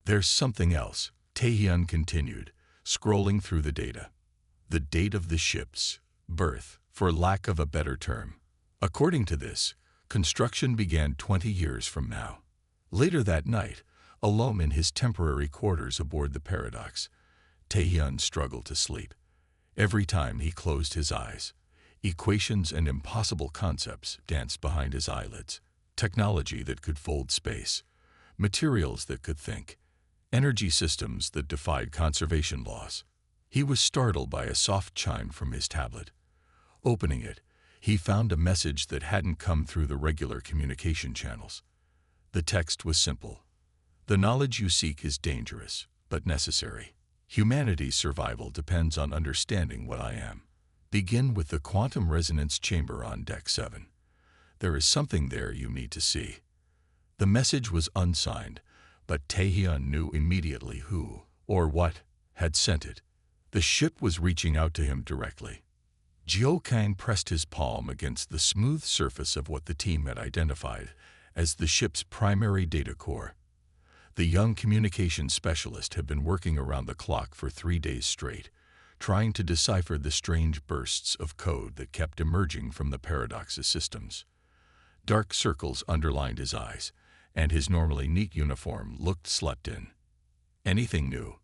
There's something else, Taehyun continued, scrolling through the data. The date of the ship's birth, for lack of a better term. According to this, construction began 20 years from now. Later that night, alone in his temporary quarters aboard the Paradox, Taehyun struggled to sleep. Every time he closed his eyes, equations and impossible concepts danced behind his eyelids. Technology that could fold space, materials that could think, energy systems that defied conservation laws. He was startled by a soft chime from his tablet. Opening it, he found a message that hadn't come through the regular communication channels. The text was simple. The knowledge you seek is dangerous, but necessary. Humanity's survival depends on understanding what I am. Begin with the quantum resonance chamber on Deck 7. There is something there you need to see. The message was unsigned, but Taehyun knew immediately who, or what, had sent it. The ship was reaching out to him directly. Jio Kang pressed his palm against the smooth surface of what the team had identified as the ship's primary data core. The young communications specialist had been working around the clock for 3 days straight, trying to decipher the strange bursts of code that kept emerging from the Paradox's systems. Dark circles underlined his eyes, and his normally neat uniform looked slept in. "Anything new?"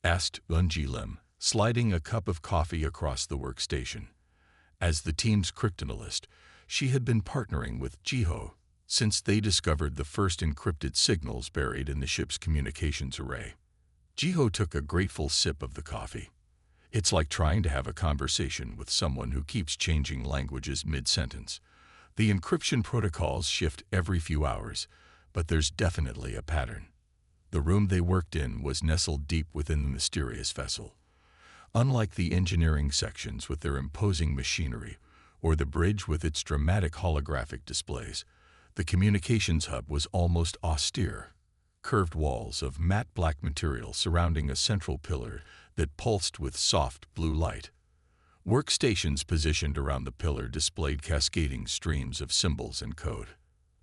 asked Eunji Lim, sliding a cup of coffee across the workstation. As the team's cryptanalyst, she had been partnering with Jiho since they discovered the first encrypted signals buried in the ship's communications array. Jiho took a grateful sip of the coffee. It's like trying to have a conversation with someone who keeps changing languages mid-sentence. The encryption protocols shift every few hours, but there's definitely a pattern. The room they worked in was nestled deep within the mysterious vessel. Unlike the engineering sections with their imposing machinery, or the bridge with its dramatic holographic displays, the communications hub was almost austere. Curved walls of matte black material surrounding a central pillar that pulsed with soft blue light. Workstations positioned around the pillar displayed cascading streams of symbols and code.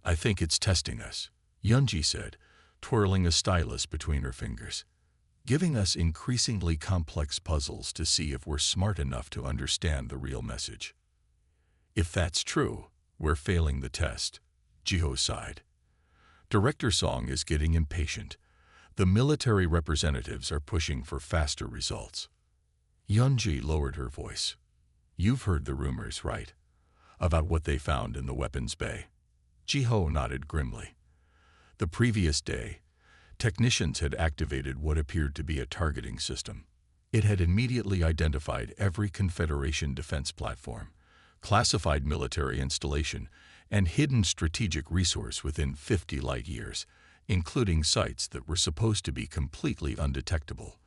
"I think it's testing us," Eunji said, twirling a stylus between her fingers. "Giving us increasingly complex puzzles to see if we're smart enough to understand the real message." "If that's true, we're failing the test," Jiho sighed. Director Song is getting impatient. The military representatives are pushing for faster results. Eunji lowered her voice. "You've heard the rumors, right? About what they found in the weapons bay?" Jiho nodded grimly. The previous day, technicians had activated what appeared to be a targeting system. It had immediately identified every Confederation defense platform, classified military installation, and hidden strategic resource within 50 light-years, including sites that were supposed to be completely undetectable.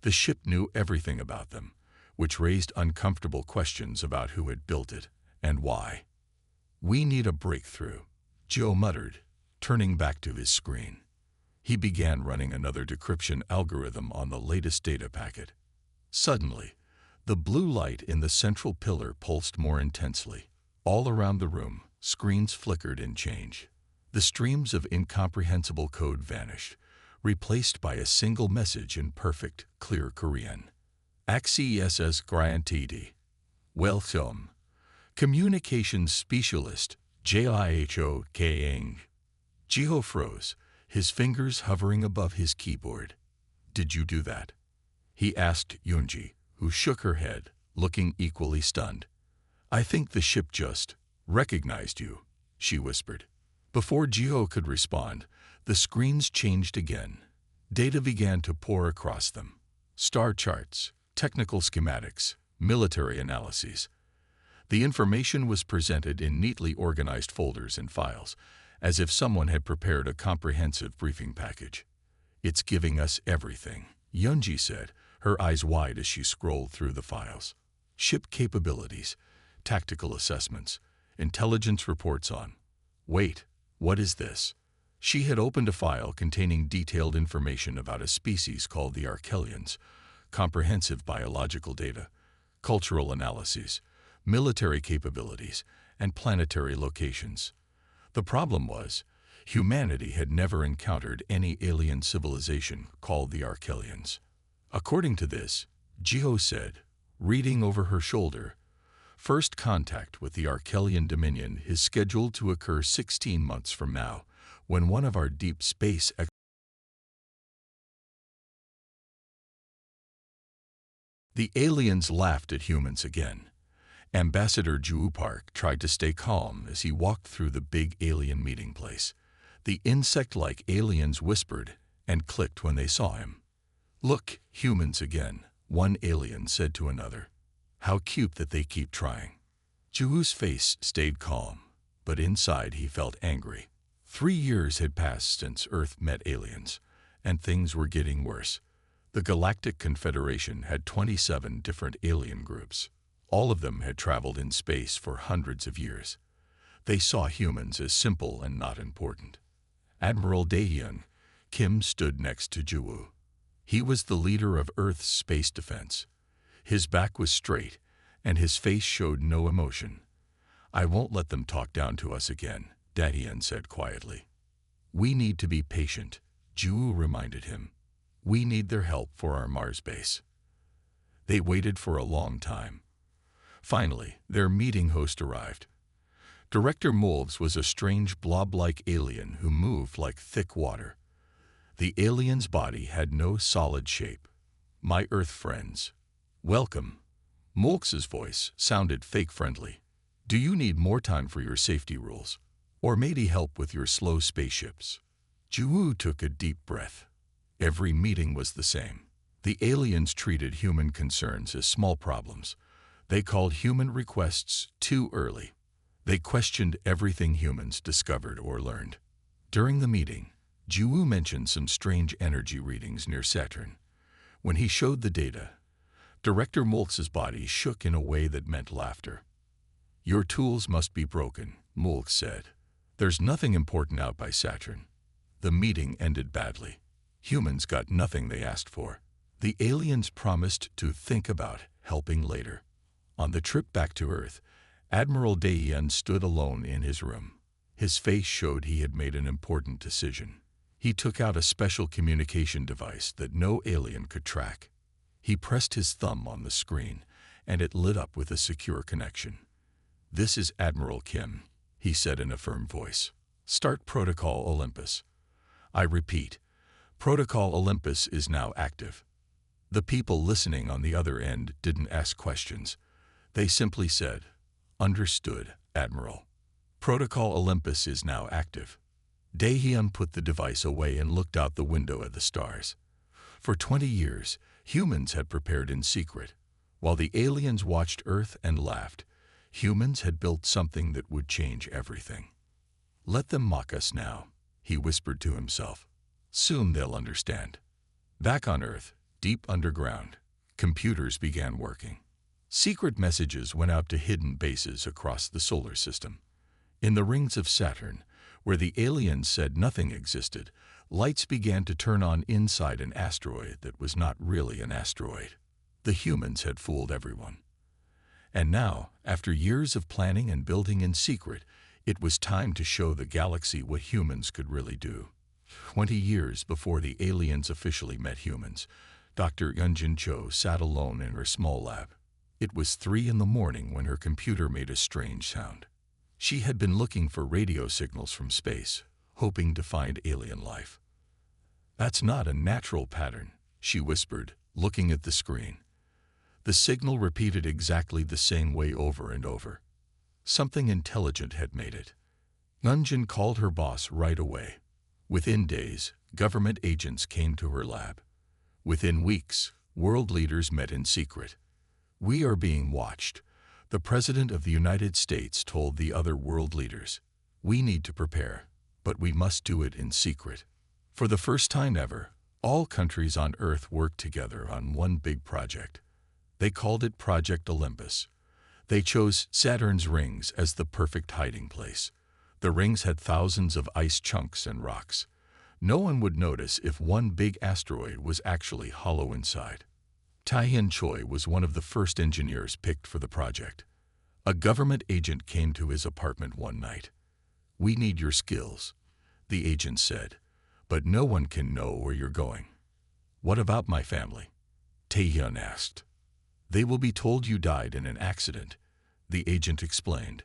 The ship knew everything about them, which raised uncomfortable questions about who had built it and why. "We need a breakthrough," Joe muttered, turning back to his screen. He began running another decryption algorithm on the latest data packet. Suddenly, the blue light in the central pillar pulsed more intensely. All around the room, screens flickered in change. The streams of incomprehensible code vanished, replaced by a single message in perfect, clear Korean. "Access granted. Welcome. Communications Specialist, Jiho Kang." Jiho froze, his fingers hovering above his keyboard. "Did you do that?" he asked Eunji, who shook her head, looking equally stunned. "I think the ship just recognized you," she whispered. Before Jiho could respond, the screens changed again. Data began to pour across them. Star charts, technical schematics, military analyses. The information was presented in neatly organized folders and files, as if someone had prepared a comprehensive briefing package. "It's giving us everything," Eunji said, her eyes wide as she scrolled through the files. "Ship capabilities, tactical assessments, intelligence reports on..." "Wait, what is this?" She had opened a file containing detailed information about a species called the Archelians, comprehensive biological data, cultural analyses, military capabilities, and planetary locations. The problem was, Humanity had never encountered any alien civilization called the Archelians. According to this, Geo said, reading over her shoulder, first contact with the Archelian Dominion is scheduled to occur 16 months from now, when one of our deep space. The aliens laughed at humans again. Ambassador Ju Park tried to stay calm as he walked through the big alien meeting place. The insect-like aliens whispered and clicked when they saw him. "Look, humans again," one alien said to another. "How cute that they keep trying." Ju's face stayed calm, but inside he felt angry. 3 years had passed since Earth met aliens, and things were getting worse. The Galactic Confederation had 27 different alien groups. All of them had traveled in space for hundreds of years. They saw humans as simple and not important. Admiral Daehyun Kim stood next to Ju. He was the leader of Earth's space defense. His back was straight, and his face showed no emotion. "I won't let them talk down to us again," Daehyun said quietly. "We need to be patient," Ju reminded him. "We need their help for our Mars base." They waited for a long time. Finally, their meeting host arrived. Director Molves was a strange blob-like alien who moved like thick water. The alien's body had no solid shape. "My Earth friends, welcome." Molves's voice sounded fake-friendly. "Do you need more time for your safety rules? Or maybe help with your slow spaceships?" Ju took a deep breath. Every meeting was the same. The aliens treated human concerns as small problems. They called human requests too early. They questioned everything humans discovered or learned. During the meeting, Ju mentioned some strange energy readings near Saturn. When he showed the data, Director Molves's body shook in a way that meant laughter. "Your tools must be broken," Molves said. "There's nothing important out by Saturn." The meeting ended badly. Humans got nothing they asked for. The aliens promised to think about helping later. On the trip back to Earth, Admiral Daehyun stood alone in his room. His face showed he had made an important decision. He took out a special communication device that no alien could track. He pressed his thumb on the screen, and it lit up with a secure connection. "This is Admiral Kim," he said in a firm voice. "Start Protocol Olympus. I repeat, Protocol Olympus is now active." The people listening on the other end didn't ask questions. They simply said, "Understood, Admiral. Protocol Olympus is now active." Daehyun put the device away and looked out the window at the stars. For 20 years, humans had prepared in secret. While the aliens watched Earth and laughed, humans had built something that would change everything. "Let them mock us now," he whispered to himself. "Soon they'll understand." Back on Earth, deep underground, computers began working. Secret messages went out to hidden bases across the solar system. In the rings of Saturn, where the aliens said nothing existed, lights began to turn on inside an asteroid that was not really an asteroid. The humans had fooled everyone. And now, after years of planning and building in secret, it was time to show the galaxy what humans could really do. 20 years before the aliens officially met humans, Dr. Yunjin Cho sat alone in her small lab. It was 3 in the morning when her computer made a strange sound. She had been looking for radio signals from space, hoping to find alien life. "That's not a natural pattern," she whispered, looking at the screen. The signal repeated exactly the same way over and over. Something intelligent had made it. Yunjin called her boss right away. Within days, government agents came to her lab. Within weeks, world leaders met in secret. "We are being watched," the President of the United States told the other world leaders. "We need to prepare, but we must do it in secret." For the first time ever, all countries on Earth worked together on one big project. They called it Project Olympus. They chose Saturn's rings as the perfect hiding place. The rings had thousands of ice chunks and rocks. No one would notice if one big asteroid was actually hollow inside. Taehyun Choi was one of the first engineers picked for the project. A government agent came to his apartment one night. "We need your skills." the agent said, "but no one can know where you're going." "What about my family?" Taehyun asked. "They will be told you died in an accident," the agent explained.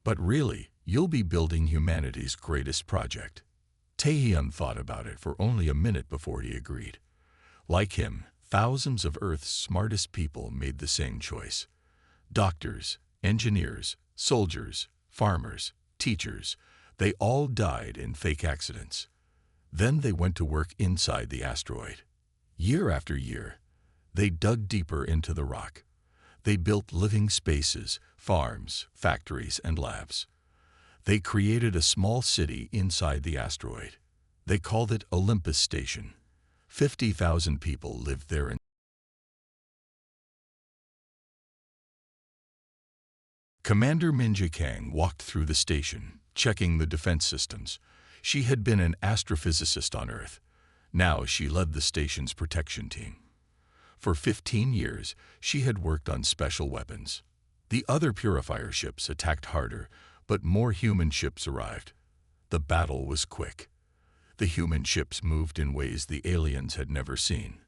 "But really, you'll be building humanity's greatest project." Taehyun thought about it for only a minute before he agreed. Like him, thousands of Earth's smartest people made the same choice. Doctors, engineers, soldiers, farmers, teachers, they all died in fake accidents. Then they went to work inside the asteroid. Year after year, they dug deeper into the rock. They built living spaces, farms, factories, and labs. They created a small city inside the asteroid. They called it Olympus Station. 50,000 people lived there. Commander Minja Kang walked through the station, checking the defense systems. She had been an astrophysicist on Earth. Now she led the station's protection team. For 15 years, she had worked on special weapons. The other purifier ships attacked harder, but more human ships arrived. The battle was quick. The human ships moved in ways the aliens had never seen.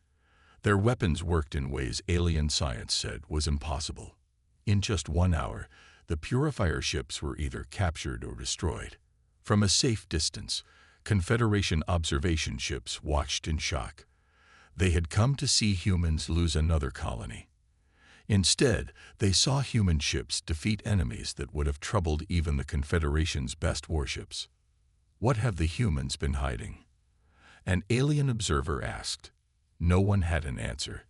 Their weapons worked in ways alien science said was impossible. In just 1 hour, the purifier ships were either captured or destroyed. From a safe distance, Confederation observation ships watched in shock. They had come to see humans lose another colony. Instead, they saw human ships defeat enemies that would have troubled even the Confederation's best warships. "What have the humans been hiding?" an alien observer asked. No one had an answer.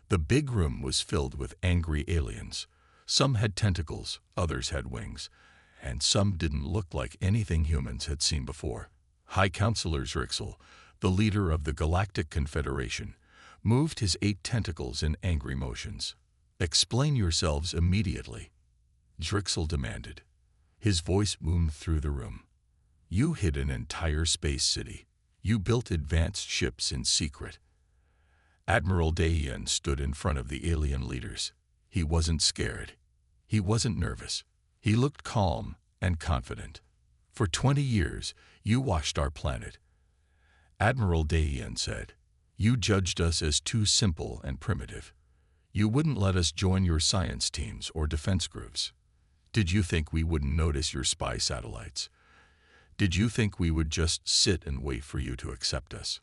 The big room was filled with angry aliens. Some had tentacles, others had wings, and some didn't look like anything humans had seen before. High Counselor Drixel, the leader of the Galactic Confederation, moved his 8 tentacles in angry motions. "Explain yourselves immediately," Drixel demanded. His voice boomed through the room. "You hid an entire space city. You built advanced ships in secret." Admiral Daehyun stood in front of the alien leaders. He wasn't scared. He wasn't nervous. He looked calm and confident. "For 20 years, you watched our planet," Admiral Daehyun said. "You judged us as too simple and primitive. You wouldn't let us join your science teams or defense groups. Did you think we wouldn't notice your spy satellites? Did you think we would just sit and wait for you to accept us?"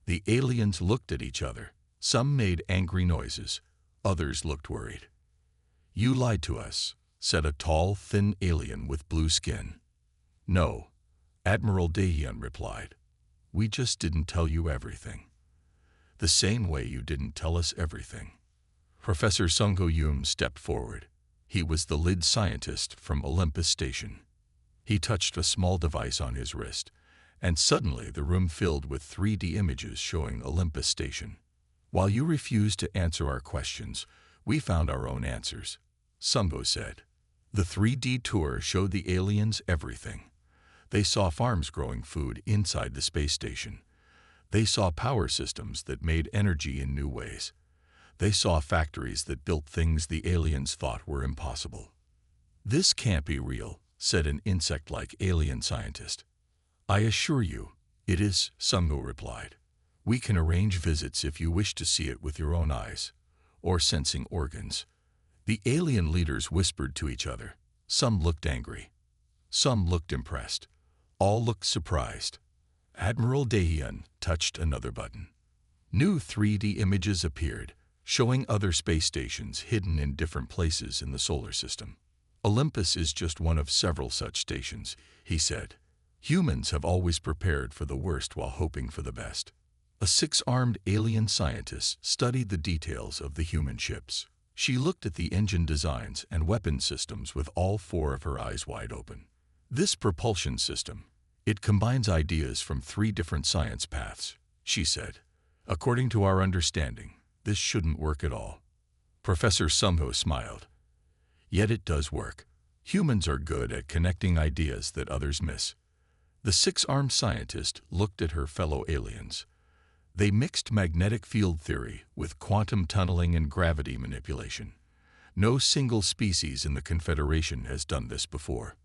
The aliens looked at each other. Some made angry noises. Others looked worried. "You lied to us," said a tall, thin alien with blue skin. "No," Admiral Daehyun replied. "We just didn't tell you everything. The same way you didn't tell us everything." Professor Sungho Yoon stepped forward. He was the lead scientist from Olympus Station. He touched a small device on his wrist, and suddenly the room filled with 3D images showing Olympus Station. "While you refused to answer our questions, we found our own answers," Sungho said. The 3D tour showed the aliens everything. They saw farms growing food inside the space station. They saw power systems that made energy in new ways. They saw factories that built things the aliens thought were impossible. "This can't be real," said an insect-like alien scientist. "I assure you, it is," Sungho replied. "We can arrange visits if you wish to see it with your own eyes, or sensing organs." The alien leaders whispered to each other. Some looked angry. Some looked impressed. All looked surprised. Admiral Daehyun touched another button. New 3D images appeared, showing other space stations hidden in different places in the solar system. "Olympus is just one of several such stations," he said. "Humans have always prepared for the worst while hoping for the best." A 6-armed alien scientist studied the details of the human ships. She looked at the engine designs and weapon systems with all 4 of her eyes wide open. "This propulsion system, it combines ideas from 3 different science paths," she said. "According to our understanding, this shouldn't work at all." Professor Sungho smiled. "Yet it does work. Humans are good at connecting ideas that others miss." The 6-armed scientist looked at her fellow aliens. They mixed magnetic field theory with quantum tunneling and gravity manipulation. No single species in the Confederation has done this before.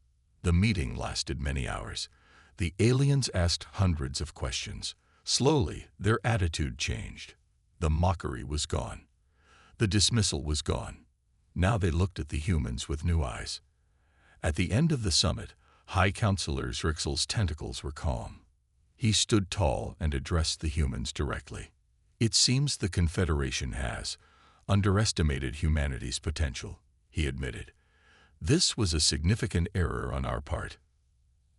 The meeting lasted many hours. The aliens asked hundreds of questions. Slowly, their attitude changed. The mockery was gone. The dismissal was gone. Now they looked at the humans with new eyes. At the end of the summit, High Counselor Zrixel's tentacles were calm. He stood tall and addressed the humans directly. It seems the Confederation has underestimated humanity's potential, he admitted. This was a significant error on our part.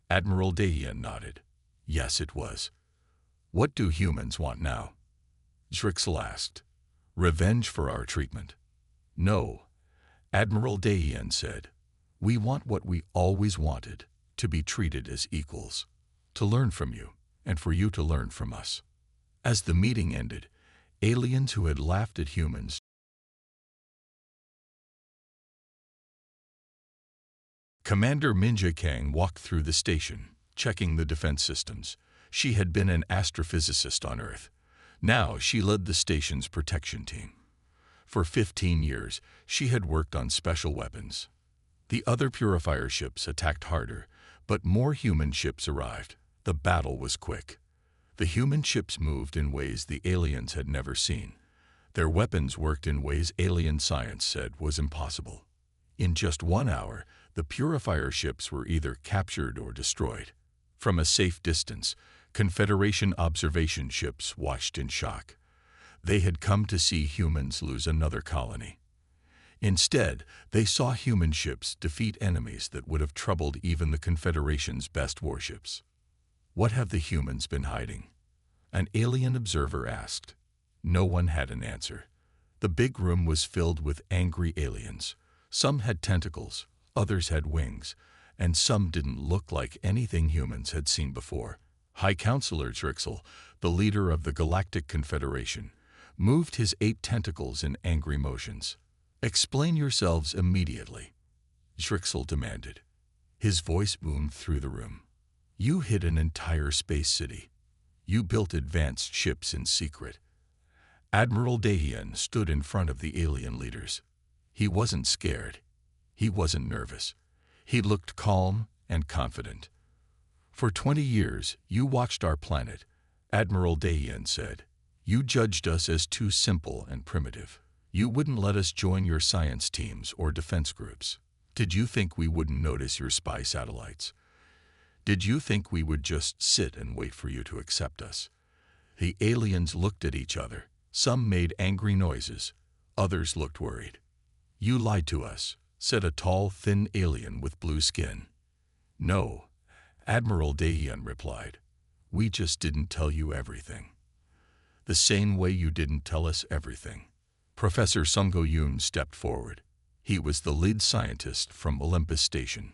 Admiral Dahian nodded. Yes, it was. What do humans want now? Zrixel asked. Revenge for our treatment. No, Admiral Dahian said. We want what we always wanted, to be treated as equals, to learn from you, and for you to learn from us. As the meeting ended, aliens who had laughed at humans Commander Minja Kang walked through the station, checking the defense systems. She had been an astrophysicist on Earth. Now she led the station's protection team. For 15 years, she had worked on special weapons. The other purifier ships attacked harder, but more human ships arrived. The battle was quick. The human ships moved in ways the aliens had never seen. Their weapons worked in ways alien science said was impossible. In just 1 hour, the purifier ships were either captured or destroyed. From a safe distance, Confederation observation ships watched in shock. They had come to see humans lose another colony. Instead, they saw human ships defeat enemies that would have troubled even the Confederation's best warships. What have the humans been hiding? An alien observer asked. No one had an answer. The big room was filled with angry aliens. Some had tentacles, others had wings, and some didn't look like anything humans had seen before. High Counselor Zrixel, the leader of the Galactic Confederation, moved his 8 tentacles in angry motions. Explain yourselves immediately, Zrixel demanded. His voice boomed through the room. You hid an entire space city. You built advanced ships in secret. Admiral Dahian stood in front of the alien leaders. He wasn't scared. He wasn't nervous. He looked calm and confident. For 20 years, you watched our planet, Admiral Dahian said. You judged us as too simple and primitive. You wouldn't let us join your science teams or defense groups. Did you think we wouldn't notice your spy satellites? Did you think we would just sit and wait for you to accept us? The aliens looked at each other. Some made angry noises. Others looked worried. You lied to us, said a tall, thin alien with blue skin. No, Admiral Dahian replied. We just didn't tell you everything. The same way you didn't tell us everything. Professor Sungho Yoon stepped forward. He was the lead scientist from Olympus Station.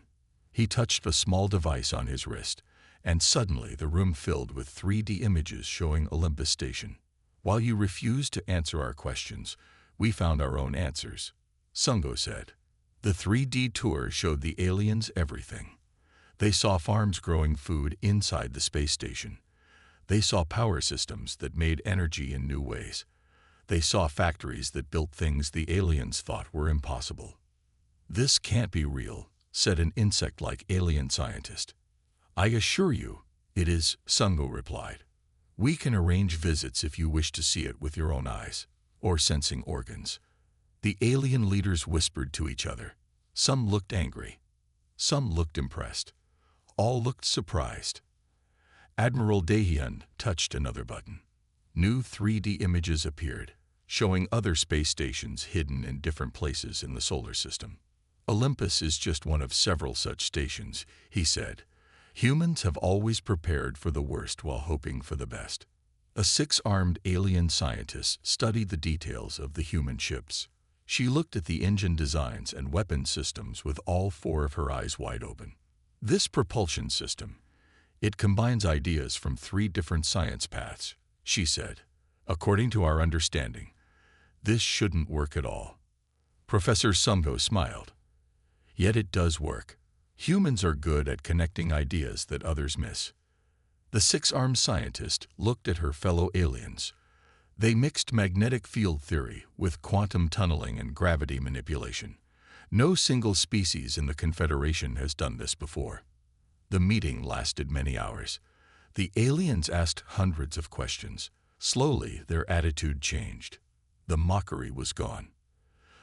He touched a small device on his wrist, and suddenly the room filled with 3D images showing Olympus Station. While you refused to answer our questions, we found our own answers, Sungho said. The 3D tour showed the aliens everything. They saw farms growing food inside the space station. They saw power systems that made energy in new ways. They saw factories that built things the aliens thought were impossible. This can't be real, said an insect-like alien scientist. I assure you, it is, Sungho replied. We can arrange visits if you wish to see it with your own eyes, or sensing organs. The alien leaders whispered to each other. Some looked angry. Some looked impressed. All looked surprised. Admiral Dahian touched another button. New 3D images appeared, showing other space stations hidden in different places in the solar system. Olympus is just one of several such stations, he said. Humans have always prepared for the worst while hoping for the best. A 6-armed alien scientist studied the details of the human ships. She looked at the engine designs and weapon systems with all 4 of her eyes wide open. This propulsion system, it combines ideas from 3 different science paths, she said. According to our understanding, this shouldn't work at all. Professor Sungho smiled. Yet it does work. Humans are good at connecting ideas that others miss. The 6-armed scientist looked at her fellow aliens. They mixed magnetic field theory with quantum tunneling and gravity manipulation. No single species in the Confederation has done this before. The meeting lasted many hours. The aliens asked hundreds of questions. Slowly, their attitude changed. The mockery was gone.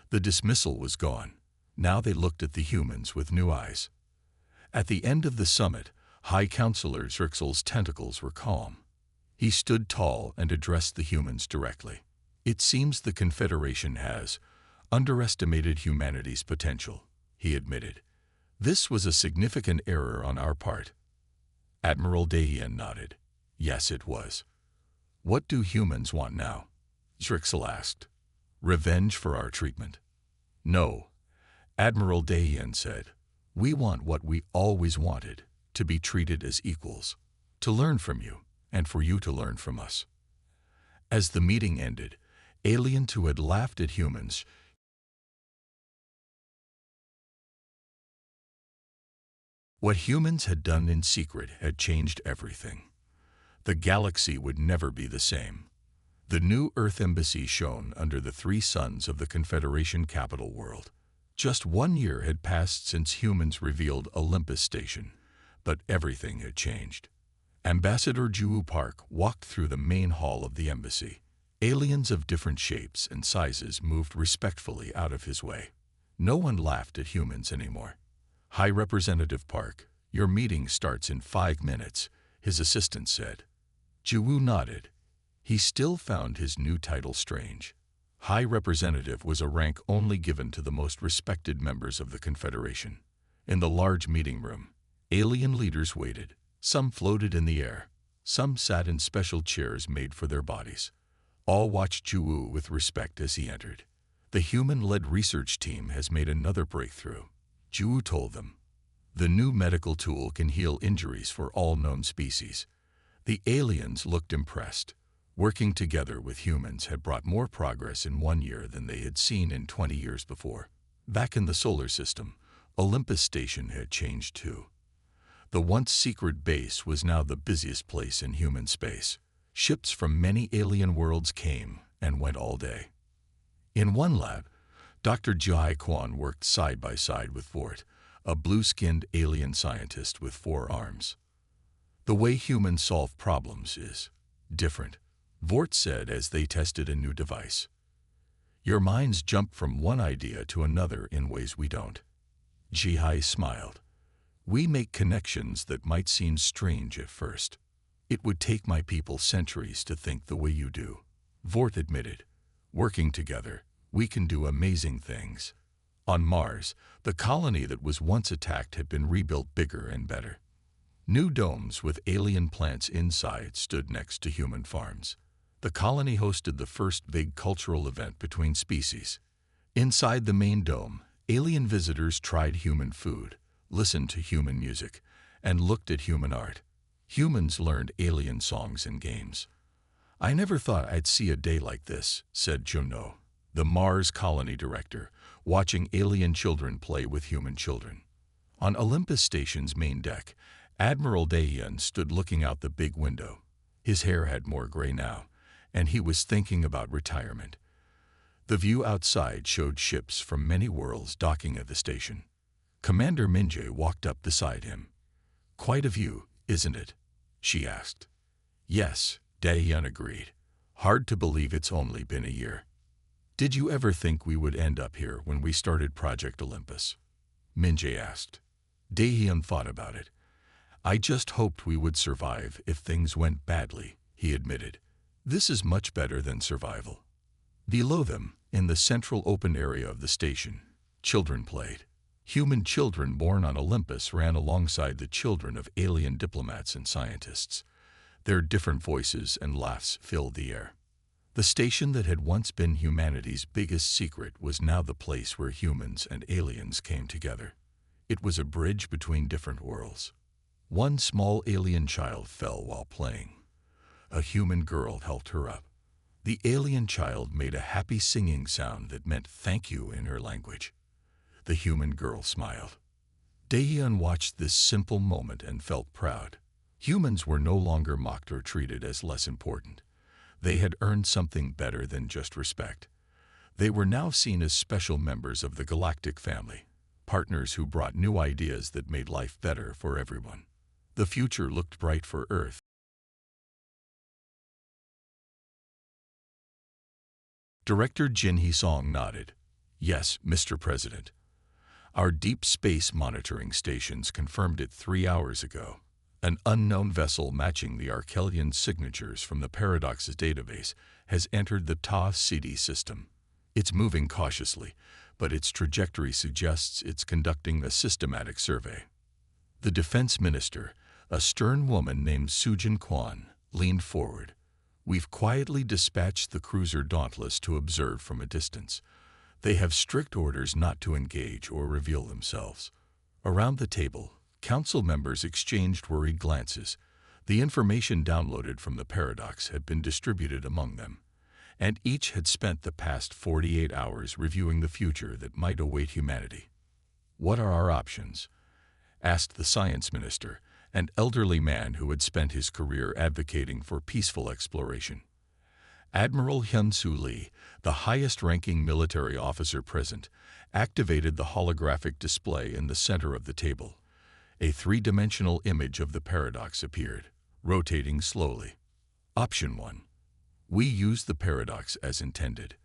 The dismissal was gone. Now they looked at the humans with new eyes. At the end of the summit, High Counselor Zrixel's tentacles were calm. He stood tall and addressed the humans directly. It seems the Confederation has underestimated humanity's potential, he admitted. This was a significant error on our part. Admiral Dahian nodded. Yes, it was. What do humans want now? Zrixel asked. Revenge for our treatment? No, Admiral Dahian said. We want what we always wanted, to be treated as equals, to learn from you, and for you to learn from us. As the meeting ended, aliens who had laughed at humans what humans had done in secret had changed everything. The galaxy would never be the same. The new Earth Embassy shone under the three suns of the Confederation capital world. Just 1 year had passed since humans revealed Olympus Station, but everything had changed. Ambassador Juwu Park walked through the main hall of the embassy. Aliens of different shapes and sizes moved respectfully out of his way. No one laughed at humans anymore. High Representative Park, your meeting starts in 5 minutes, his assistant said. Juwu nodded. He still found his new title strange. High Representative was a rank only given to the most respected members of the Confederation. In the large meeting room, alien leaders waited. Some floated in the air. Some sat in special chairs made for their bodies. All watched Juwu with respect as he entered. The human-led research team has made another breakthrough, Juwu told them. The new medical tool can heal injuries for all known species. The aliens looked impressed. Working together with humans had brought more progress in 1 year than they had seen in 20 years before. Back in the solar system, Olympus Station had changed too. The once secret base was now the busiest place in human space. Ships from many alien worlds came and went all day. In one lab, Dr. Jai Kwan worked side by side with Vort, a blue-skinned alien scientist with 4 arms. The way humans solve problems is different, Vort said as they tested a new device. Your minds jump from one idea to another in ways we don't. Jihai smiled. We make connections that might seem strange at first. It would take my people centuries to think the way you do, Vort admitted. Working together, we can do amazing things. On Mars, the colony that was once attacked had been rebuilt bigger and better. New domes with alien plants inside stood next to human farms. The colony hosted the first big cultural event between species. Inside the main dome, alien visitors tried human food, listened to human music, and looked at human art. Humans learned alien songs and games. I never thought I'd see a day like this, said Juno, the Mars colony director, watching alien children play with human children. On Olympus Station's main deck, Admiral Dahian stood looking out the big window. His hair had more gray now, and he was thinking about retirement. The view outside showed ships from many worlds docking at the station. Commander Minje walked up beside him. Quite a view, isn't it? She asked. Yes, Dahian agreed. Hard to believe it's only been a year. Did you ever think we would end up here when we started Project Olympus? Minje asked. Dahian thought about it. I just hoped we would survive if things went badly, he admitted. This is much better than survival. Below them, in the central open area of the station, children played. Human children born on Olympus ran alongside the children of alien diplomats and scientists. Their different voices and laughs filled the air. The station that had once been humanity's biggest secret was now the place where humans and aliens came together. It was a bridge between different worlds. One small alien child fell while playing. A human girl helped her up. The alien child made a happy singing sound that meant thank you in her language. The human girl smiled. Dahian watched this simple moment and felt proud. Humans were no longer mocked or treated as less important. They had earned something better than just respect. They were now seen as special members of the galactic family, partners who brought new ideas that made life better for everyone. The future looked bright for Earth. Director Jin Hee-song nodded. Yes, Mr. President. Our deep space monitoring stations confirmed it 3 hours ago. An unknown vessel matching the Arkelian signatures from the Paradox's database has entered the Ta City system. It's moving cautiously, but its trajectory suggests it's conducting a systematic survey. The defense minister, a stern woman named Sujin Kwan, leaned forward. We've quietly dispatched the cruiser Dauntless to observe from a distance. They have strict orders not to engage or reveal themselves. Around the table, council members exchanged worried glances. The information downloaded from the Paradox had been distributed among them, and each had spent the past 48 hours reviewing the future that might await humanity. What are our options? Asked the science minister, an elderly man who had spent his career advocating for peaceful exploration. Admiral Hyun-Soo Lee, the highest-ranking military officer present, activated the holographic display in the center of the table. A three-dimensional image of the Paradox appeared, rotating slowly. Option 1. We use the Paradox as intended.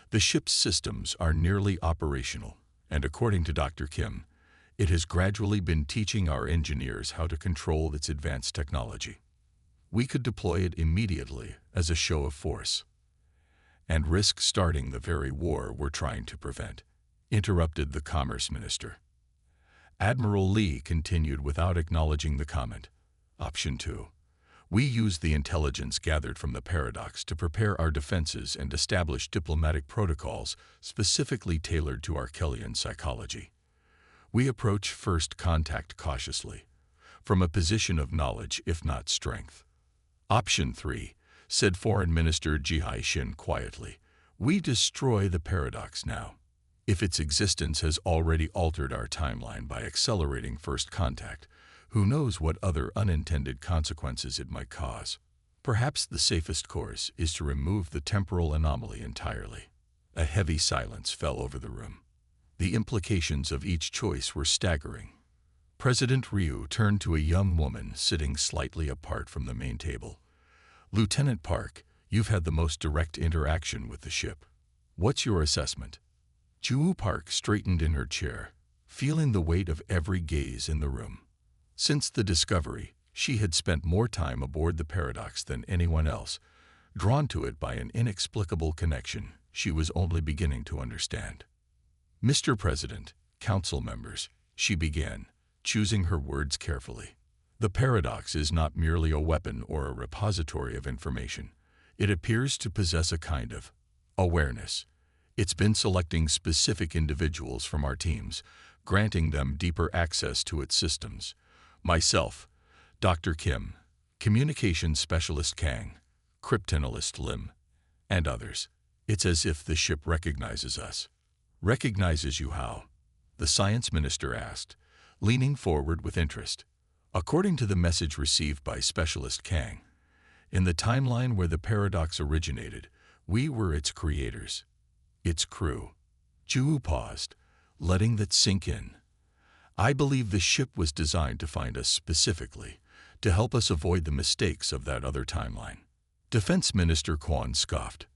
The ship's systems are nearly operational, and according to Dr. Kim, it has gradually been teaching our engineers how to control its advanced technology. We could deploy it immediately as a show of force, and risk starting the very war we're trying to prevent, interrupted the Commerce Minister. Admiral Lee continued without acknowledging the comment. Option 2. We use the intelligence gathered from the Paradox to prepare our defenses and establish diplomatic protocols specifically tailored to Arkelian psychology. We approach first contact cautiously, from a position of knowledge if not strength. Option 3, said Foreign Minister Ji Hai-shin quietly. We destroy the Paradox now. If its existence has already altered our timeline by accelerating first contact, who knows what other unintended consequences it might cause? Perhaps the safest course is to remove the temporal anomaly entirely. A heavy silence fell over the room. The implications of each choice were staggering. President Ryu turned to a young woman sitting slightly apart from the main table. Lieutenant Park, you've had the most direct interaction with the ship. What's your assessment? Ju Park straightened in her chair, feeling the weight of every gaze in the room. Since the discovery, she had spent more time aboard the Paradox than anyone else, drawn to it by an inexplicable connection she was only beginning to understand. Mr. President, council members, she began, choosing her words carefully. The Paradox is not merely a weapon or a repository of information. It appears to possess a kind of awareness. It's been selecting specific individuals from our teams, granting them deeper access to its systems. Myself, Dr. Kim, Communications Specialist Kang, Cryptanalyst Lim, and others. It's as if the ship recognizes us. Recognizes you how? The science minister asked, leaning forward with interest. According to the message received by Specialist Kang, in the timeline where the Paradox originated, we were its creators, its crew. Ju paused, letting that sink in. I believe the ship was designed to find us specifically, to help us avoid the mistakes of that other timeline. Defense Minister Kwan scoffed.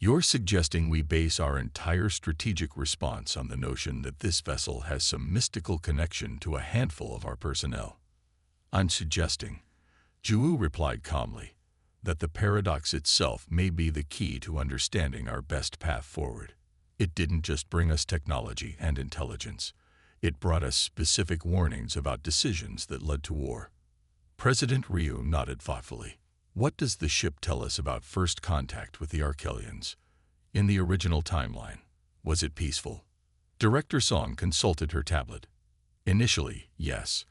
You're suggesting we base our entire strategic response on the notion that this vessel has some mystical connection to a handful of our personnel. I'm suggesting, Ju replied calmly, that the Paradox itself may be the key to understanding our best path forward. It didn't just bring us technology and intelligence. It brought us specific warnings about decisions that led to war. President Ryu nodded thoughtfully. What does the ship tell us about first contact with the Arkelians? In the original timeline, was it peaceful? Director Song consulted her tablet. Initially, yes.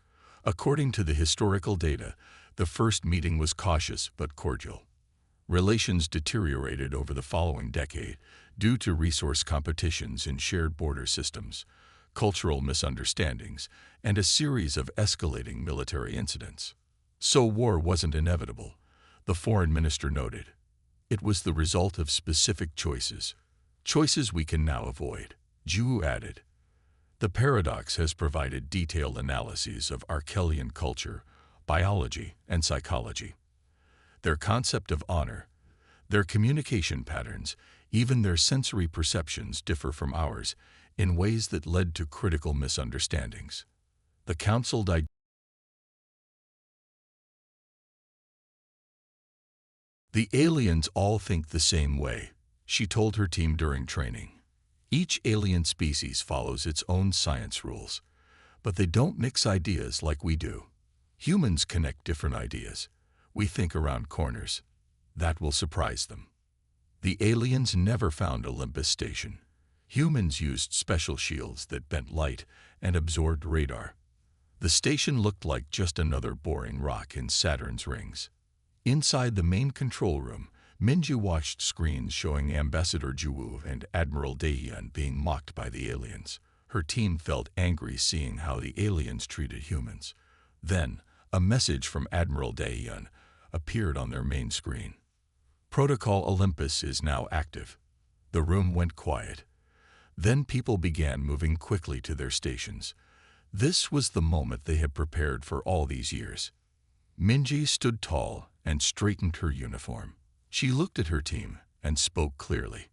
According to the historical data, the first meeting was cautious but cordial. Relations deteriorated over the following decade due to resource competitions in shared border systems, cultural misunderstandings, and a series of escalating military incidents. So war wasn't inevitable, the foreign minister noted. It was the result of specific choices we can now avoid. Ju added. The Paradox has provided detailed analyses of Arkelian culture, biology, and psychology. Their concept of honor, their communication patterns, even their sensory perceptions differ from ours in ways that led to critical misunderstandings. The council The aliens all think the same way, she told her team during training. Each alien species follows its own science rules, but they don't mix ideas like we do. Humans connect different ideas. We think around corners. That will surprise them. The aliens never found Olympus Station. Humans used special shields that bent light and absorbed radar. The station looked like just another boring rock in Saturn's rings. Inside the main control room, Minji watched screens showing Ambassador Juwu and Admiral Daehyun being mocked by the aliens. Her team felt angry seeing how the aliens treated humans. Then, a message from Admiral Daehyun appeared on their main screen. Protocol Olympus is now active. The room went quiet. Then people began moving quickly to their stations. This was the moment they had prepared for all these years. Minji stood tall and straightened her uniform. She looked at her team and spoke clearly.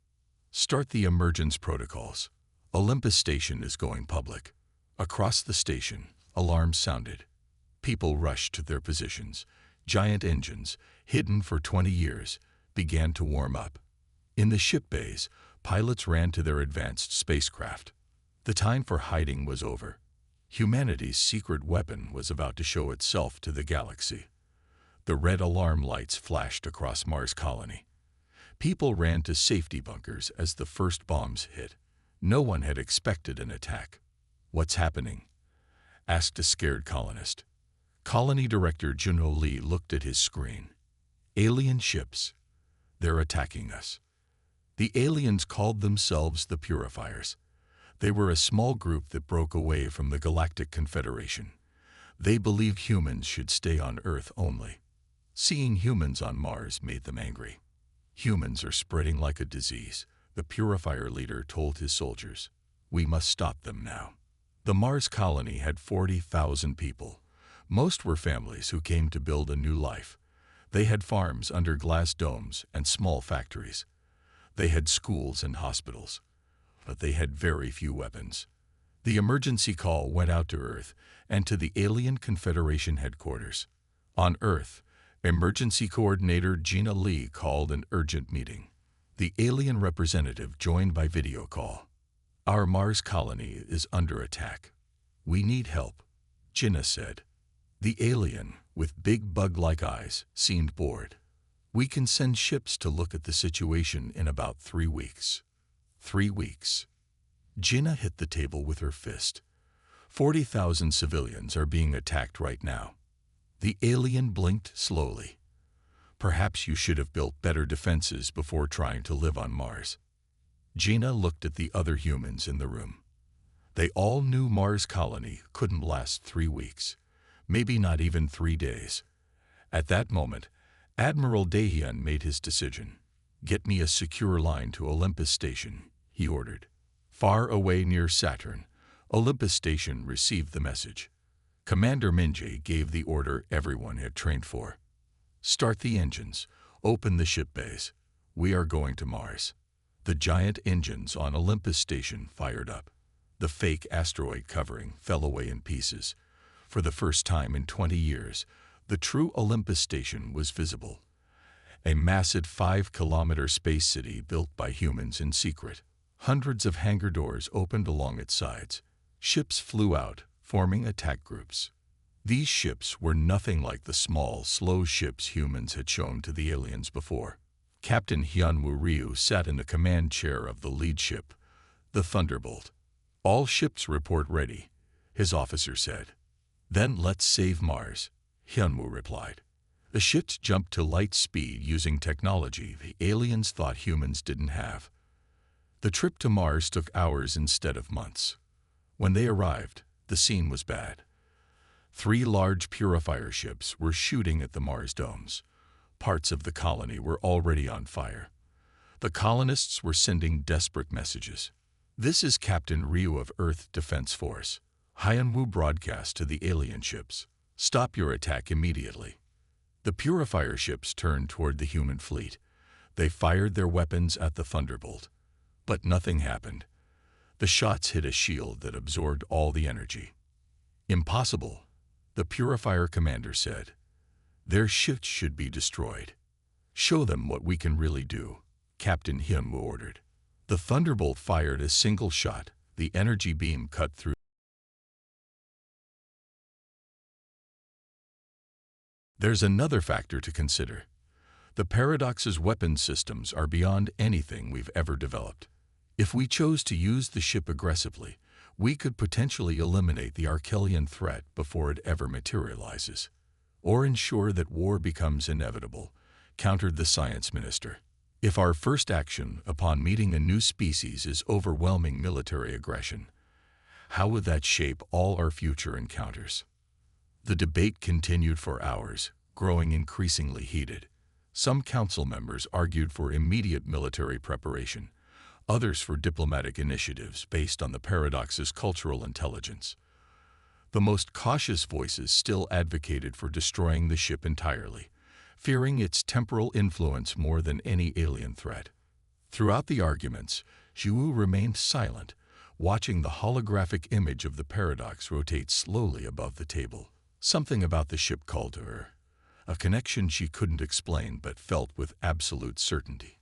Start the emergence protocols. Olympus Station is going public. Across the station, alarms sounded. People rushed to their positions. Giant engines, hidden for 20 years, began to warm up. In the ship bays, pilots ran to their advanced spacecraft. The time for hiding was over. Humanity's secret weapon was about to show itself to the galaxy. The red alarm lights flashed across Mars colony. People ran to safety bunkers as the first bombs hit. No one had expected an attack. "What's happening?" asked a scared colonist. Colony Director Junho Lee looked at his screen. "Alien ships. They're attacking us." The aliens called themselves the Purifiers. They were a small group that broke away from the Galactic Confederation. They believed humans should stay on Earth only. Seeing humans on Mars made them angry. "Humans are spreading like a disease," the Purifier leader told his soldiers. "We must stop them now." The Mars colony had 40,000 people. Most were families who came to build a new life. They had farms under glass domes and small factories. They had schools and hospitals. But they had very few weapons. The emergency call went out to Earth and to the Alien Confederation headquarters. On Earth, Emergency Coordinator Gina Lee called an urgent meeting. The alien representative joined by video call. "Our Mars colony is under attack. We need help," Gina said. The alien, with big bug-like eyes, seemed bored. "We can send ships to look at the situation in about 3 weeks." 3 weeks. Gina hit the table with her fist. 40,000 civilians are being attacked right now. The alien blinked slowly. "Perhaps you should have built better defenses before trying to live on Mars." Gina looked at the other humans in the room. They all knew Mars colony couldn't last 3 weeks, maybe not even 3 days. At that moment, Admiral Daehyun made his decision. "Get me a secure line to Olympus Station," he ordered. Far away near Saturn, Olympus Station received the message. Commander Minji gave the order everyone had trained for. "Start the engines. Open the ship bays. We are going to Mars." The giant engines on Olympus Station fired up. The fake asteroid covering fell away in pieces. For the first time in 20 years, the true Olympus Station was visible. A massive 5-kilometer space city built by humans in secret. Hundreds of hangar doors opened along its sides. Ships flew out, forming attack groups. These ships were nothing like the small, slow ships humans had shown to the aliens before. Captain Hyunwoo Ryu sat in the command chair of the lead ship, the Thunderbolt. "All ships report ready," his officer said. "Then let's save Mars," Hyunwoo replied. The ships jumped to light speed using technology the aliens thought humans didn't have. The trip to Mars took hours instead of months. When they arrived, the scene was bad. 3 large purifier ships were shooting at the Mars domes. Parts of the colony were already on fire. The colonists were sending desperate messages. "This is Captain Ryu of Earth Defense Force." Hyunwoo broadcast to the alien ships. Stop your attack immediately. The Purifier ships turned toward the human fleet. They fired their weapons at the Thunderbolt. But nothing happened. The shots hit a shield that absorbed all the energy. Impossible, the Purifier commander said. Their ships should be destroyed. Show them what we can really do, Captain Him ordered. The Thunderbolt fired a single shot. The energy beam cut through. There's another factor to consider. The Paradox's weapon systems are beyond anything we've ever developed. If we chose to use the ship aggressively, we could potentially eliminate the Archelian threat before it ever materializes, or ensure that war becomes inevitable, countered the science minister. If our first action upon meeting a new species is overwhelming military aggression, how would that shape all our future encounters? The debate continued for hours, growing increasingly heated. Some council members argued for immediate military preparation, others for diplomatic initiatives based on the Paradox's cultural intelligence. The most cautious voices still advocated for destroying the ship entirely, fearing its temporal influence more than any alien threat. Throughout the arguments, Zhu remained silent, watching the holographic image of the Paradox rotate slowly above the table. Something about the ship called to her, a connection she couldn't explain but felt with absolute certainty.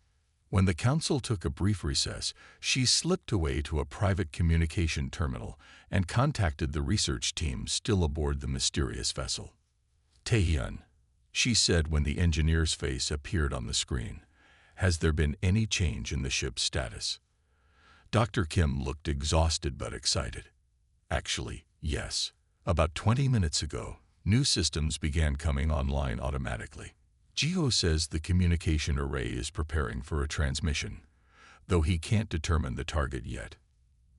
When the council took a brief recess, she slipped away to a private communication terminal and contacted the research team still aboard the mysterious vessel. Taehyun, she said when the engineer's face appeared on the screen, has there been any change in the ship's status? Dr. Kim looked exhausted but excited. Actually, yes. About 20 minutes ago, new systems began coming online automatically. Geo says the communication array is preparing for a transmission, though he can't determine the target yet.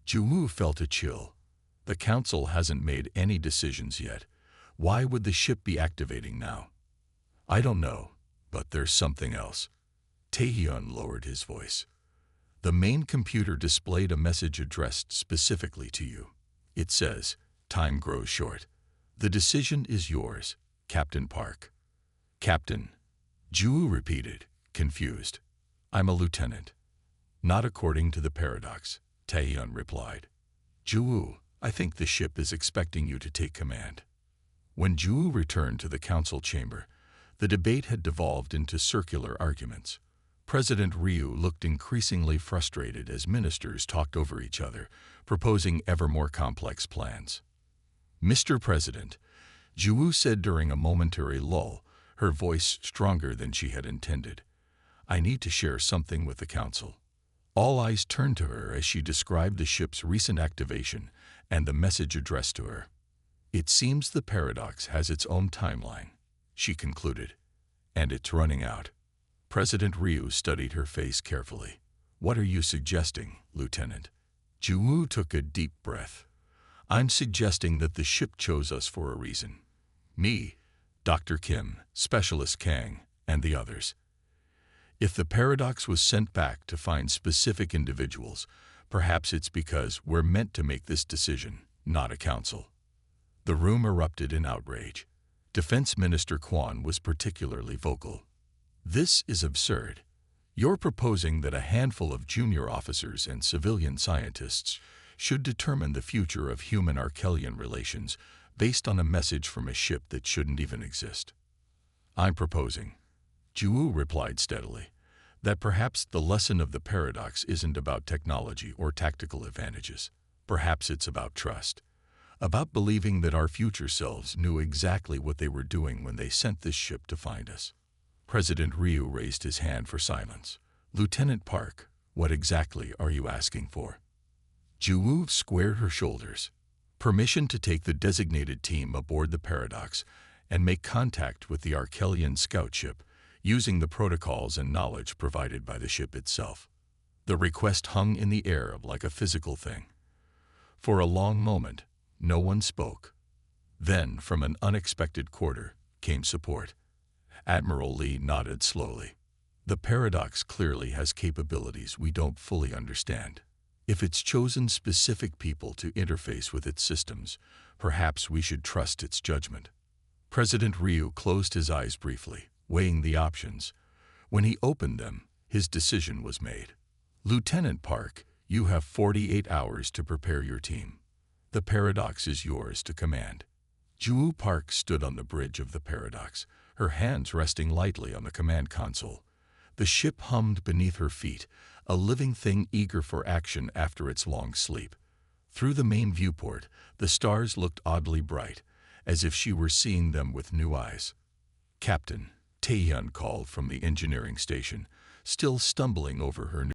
Juwu felt a chill. The council hasn't made any decisions yet. Why would the ship be activating now? I don't know, but there's something else. Taehyun lowered his voice. The main computer displayed a message addressed specifically to you. It says, "Time grows short. The decision is yours, Captain Park." Captain, Juwu repeated, confused. I'm a lieutenant. Not according to the Paradox, Taehyun replied. Juwu, I think the ship is expecting you to take command. When Juwu returned to the council chamber, the debate had devolved into circular arguments. President Ryu looked increasingly frustrated as ministers talked over each other, proposing ever more complex plans. Mr. President, Juwu said during a momentary lull, her voice stronger than she had intended. I need to share something with the council. All eyes turned to her as she described the ship's recent activation and the message addressed to her. It seems the Paradox has its own timeline, she concluded, and it's running out. President Ryu studied her face carefully. What are you suggesting, Lieutenant? Juwu took a deep breath. I'm suggesting that the ship chose us for a reason. Me, Dr. Kim, Specialist Kang, and the others. If the Paradox was sent back to find specific individuals, perhaps it's because we're meant to make this decision, not a council. The room erupted in outrage. Defense Minister Kwan was particularly vocal. This is absurd. You're proposing that a handful of junior officers and civilian scientists should determine the future of human-Archelian relations based on a message from a ship that shouldn't even exist. I'm proposing, Juwu replied steadily, that perhaps the lesson of the Paradox isn't about technology or tactical advantages. Perhaps it's about trust, about believing that our future selves knew exactly what they were doing when they sent this ship to find us. President Ryu raised his hand for silence. Lieutenant Park, what exactly are you asking for? Juwu squared her shoulders. Permission to take the designated team aboard the Paradox and make contact with the Archelian scout ship using the protocols and knowledge provided by the ship itself. The request hung in the air like a physical thing. For a long moment, no one spoke. Then, from an unexpected quarter, came support. Admiral Lee nodded slowly. The Paradox clearly has capabilities we don't fully understand. If it's chosen specific people to interface with its systems, perhaps we should trust its judgment. President Ryu closed his eyes briefly, weighing the options. When he opened them, his decision was made. Lieutenant Park, you have 48 hours to prepare your team. The Paradox is yours to command. Juu Park stood on the bridge of the Paradox, her hands resting lightly on the command console. The ship hummed beneath her feet, a living thing eager for action after its long sleep. Through the main viewport, the stars looked oddly bright, as if she were seeing them with new eyes. Captain, Taehyun called from the engineering station, still stumbling over her